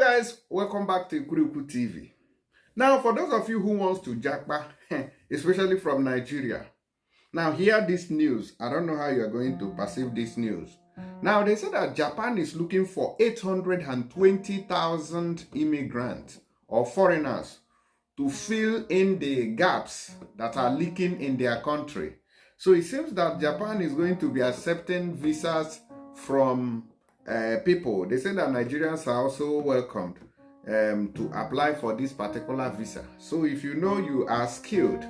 guys, welcome back to Ikuruku TV. Now, for those of you who wants to jackpot, especially from Nigeria, now hear this news. I don't know how you are going to perceive this news. Now, they say that Japan is looking for 820,000 immigrants or foreigners to fill in the gaps that are leaking in their country. So it seems that Japan is going to be accepting visas from people. They say that Nigerians are also welcomed to apply for this particular visa. So if you know you are skilled,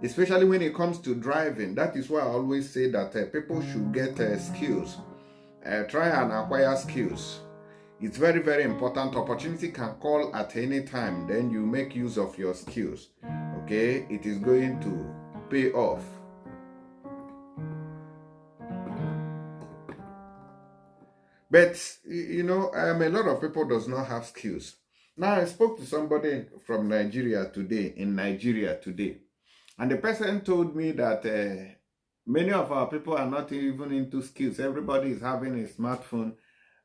especially when it comes to driving, that is why I always say that people should get skills. Try and acquire skills. It's very, very important. Opportunity can call at any time. Then you make use of your skills. Okay, it is going to pay off. But you know, a lot of people does not have skills. Now I spoke to somebody from Nigeria today, and the person told me that many of our people are not even into skills. Everybody is having a smartphone,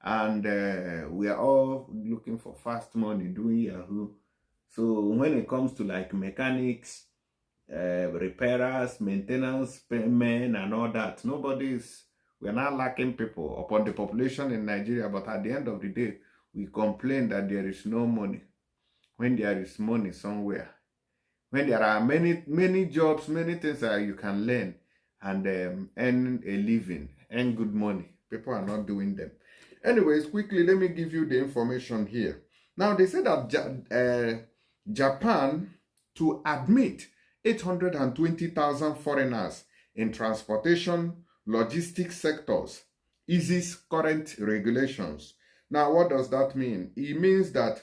and we are all looking for fast money, doing Yahoo. So when it comes to like mechanics, repairers, maintenance men, and all that, we're not lacking people upon the population in Nigeria. But at the end of the day, we complain that there is no money when there is money somewhere. When there are many jobs, many things that you can learn and earn a living, earn good money. People are not doing them. Anyways, quickly, let me give you the information here. Now, they say that Japan to admit 820,000 foreigners in transportation, logistics sectors eases current regulations. Now, what does that mean? It means that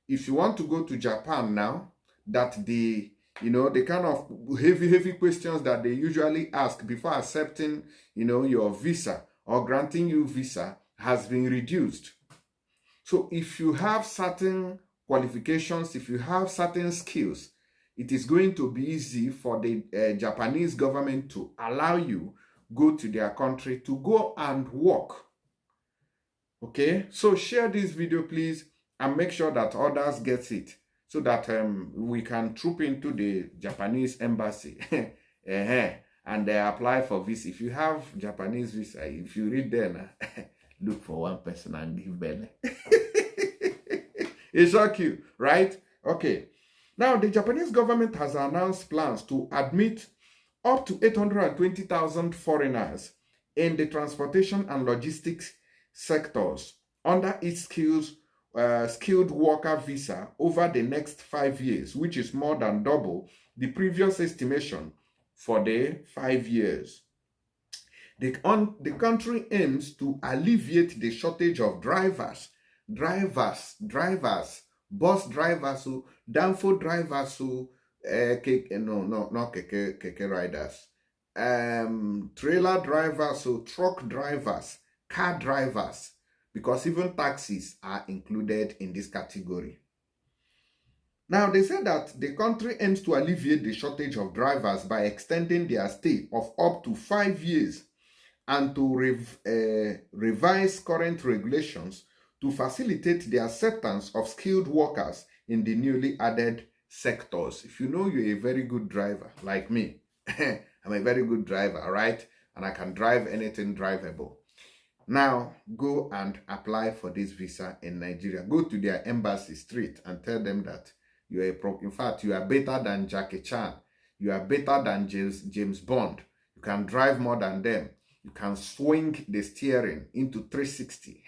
if you want to go to Japan now, that the kind of heavy questions that they usually ask before accepting, your visa or granting you visa has been reduced. So if you have certain qualifications, if you have certain skills, it is going to be easy for the Japanese government to allow you go to their country to go and work. Okay, so share this video, please, and make sure that others get it, so that we can troop into the Japanese embassy and apply for visa. If you have Japanese visa, if you read there, look for one person and give belly. It's so cute, right? Okay. Now, the Japanese government has announced plans to admit up to 820,000 foreigners in the transportation and logistics sectors under its skilled worker visa over the next 5 years, which is more than double the previous estimation for the 5 years. The country aims to alleviate the shortage of drivers, bus drivers, danfo drivers, not keke riders, trailer drivers, truck drivers, car drivers, because even taxis are included in this category. Now, they say that the country aims to alleviate the shortage of drivers by extending their stay of up to 5 years and to revise current regulations to facilitate the acceptance of skilled workers in the newly added sectors. If you know you're a very good driver, like me, I'm a very good driver, right? And I can drive anything drivable. Now, go and apply for this visa in Nigeria. Go to their embassy straight and tell them that you are in fact, you are better than Jackie Chan. You are better than James Bond. You can drive more than them. You can swing the steering into 360.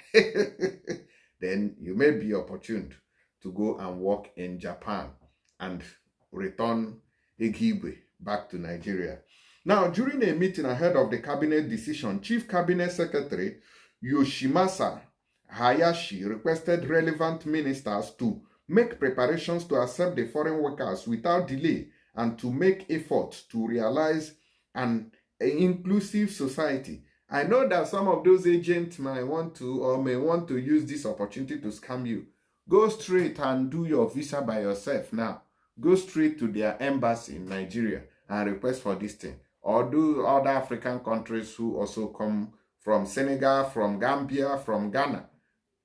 Then you may be opportune to go and work in Japan and return Egibwe back to Nigeria. Now, during a meeting ahead of the cabinet decision, Chief Cabinet Secretary Yoshimasa Hayashi requested relevant ministers to make preparations to accept the foreign workers without delay and to make efforts to realize an inclusive society. I know that some of those agents may want to use this opportunity to scam you. Go straight and do your visa by yourself now. Go straight to their embassy in Nigeria and request for this thing. Or do other African countries who also come from Senegal, from Gambia, from Ghana.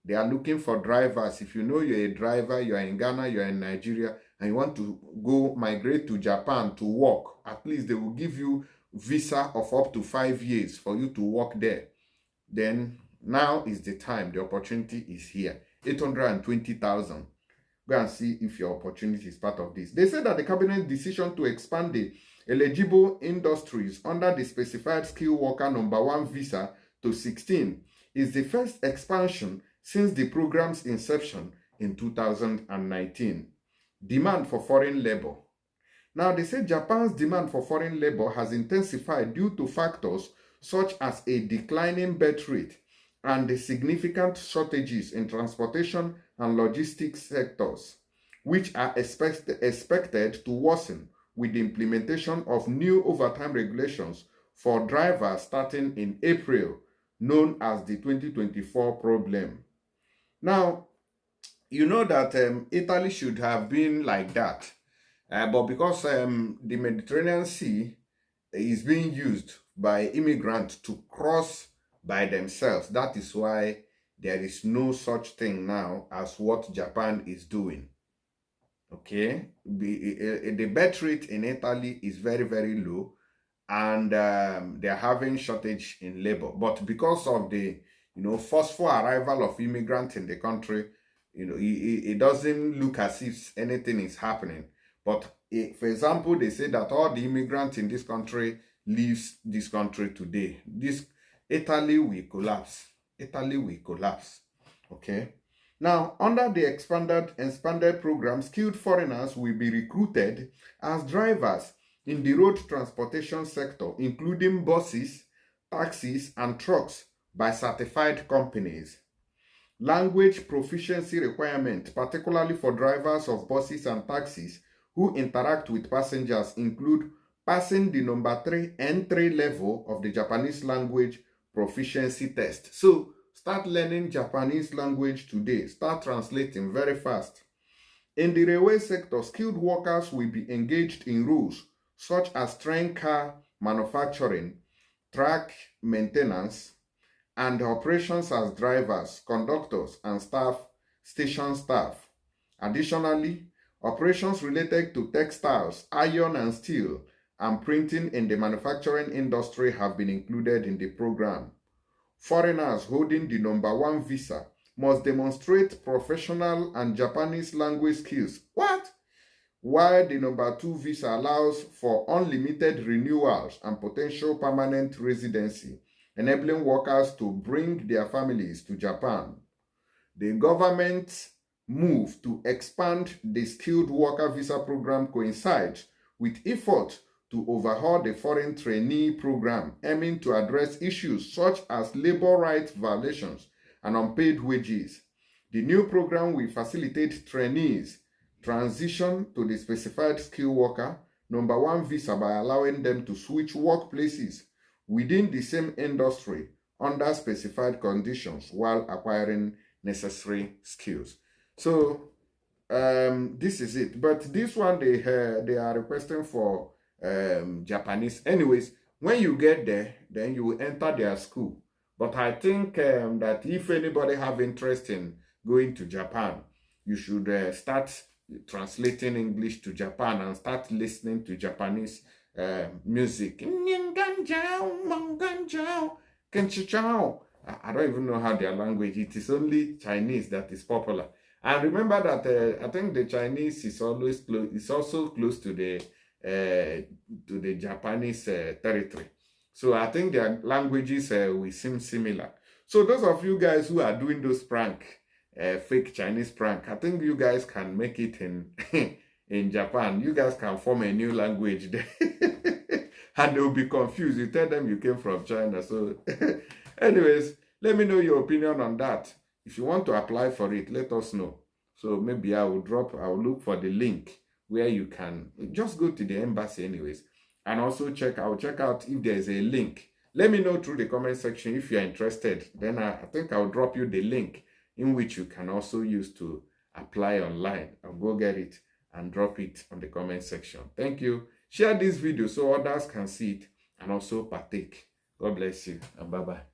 They are looking for drivers. If you know you're a driver, you're in Ghana, you're in Nigeria, and you want to go migrate to Japan to work, at least they will give you visa of up to 5 years for you to work there. Then now is the time. The opportunity is here. 820,000. Go and see if your opportunity is part of this. They said that the cabinet decision to expand the eligible industries under the specified skill worker number 1 visa to 16 is the first expansion since the program's inception in 2019. Demand for foreign labor. Now, they say Japan's demand for foreign labor has intensified due to factors such as a declining birth rate and the significant shortages in transportation and logistics sectors, which are expected to worsen with the implementation of new overtime regulations for drivers starting in April, known as the 2024 problem. Now, you know that Italy should have been like that, but because the Mediterranean Sea is being used by immigrants to cross by themselves, that is why there is no such thing now as what Japan is doing. Okay, the birth rate in Italy is very, very low, and they're having shortage in labor. But because of the forceful arrival of immigrants in the country, it doesn't look as if anything is happening. But for example, they say that all the immigrants in this country leaves this country today. Italy will collapse. Italy will collapse. Okay. Now, under the expanded program, skilled foreigners will be recruited as drivers in the road transportation sector, including buses, taxis, and trucks by certified companies. Language proficiency requirement, particularly for drivers of buses and taxis who interact with passengers, include passing the number 3 entry level of the Japanese language proficiency test. So, start learning Japanese language today. Start translating very fast. In the railway sector, skilled workers will be engaged in roles such as train car manufacturing, track maintenance, and operations as drivers, conductors, and station staff. Additionally, operations related to textiles, iron and steel, and printing in the manufacturing industry have been included in the program. Foreigners holding the number 1 visa must demonstrate professional and Japanese language skills. What? While the number 2 visa allows for unlimited renewals and potential permanent residency, enabling workers to bring their families to Japan. The government's move to expand the skilled worker visa program coincides with efforts to overhaul the foreign trainee program, aiming to address issues such as labor rights violations and unpaid wages. The new program will facilitate trainees transition to the specified skilled worker number 1 visa by allowing them to switch workplaces within the same industry under specified conditions while acquiring necessary skills. So this is it. But this one they are requesting for Japanese. Anyways, when you get there, then you will enter their school. But I think that if anybody have interest in going to Japan, you should start translating English to Japan and start listening to Japanese music. I don't even know how their language. It is only Chinese that is popular. And remember that I think the Chinese is always close. It's also close to the Japanese territory. So I think their languages will seem similar. So those of you guys who are doing those fake Chinese prank, I think you guys can make it in in Japan. You guys can form a new language there. And they'll be confused. You tell them you came from China. So anyways, let me know your opinion on that. If you want to apply for it, let us know. So maybe I will look for the link where you can just go to the embassy anyways. And also I'll check out if there's a link. Let me know through the comment section if you're interested. Then I think I'll drop you the link in which you can also use to apply online. I'll go get it and drop it on the comment section. Thank you. Share this video so others can see it and also partake. God bless you and bye-bye.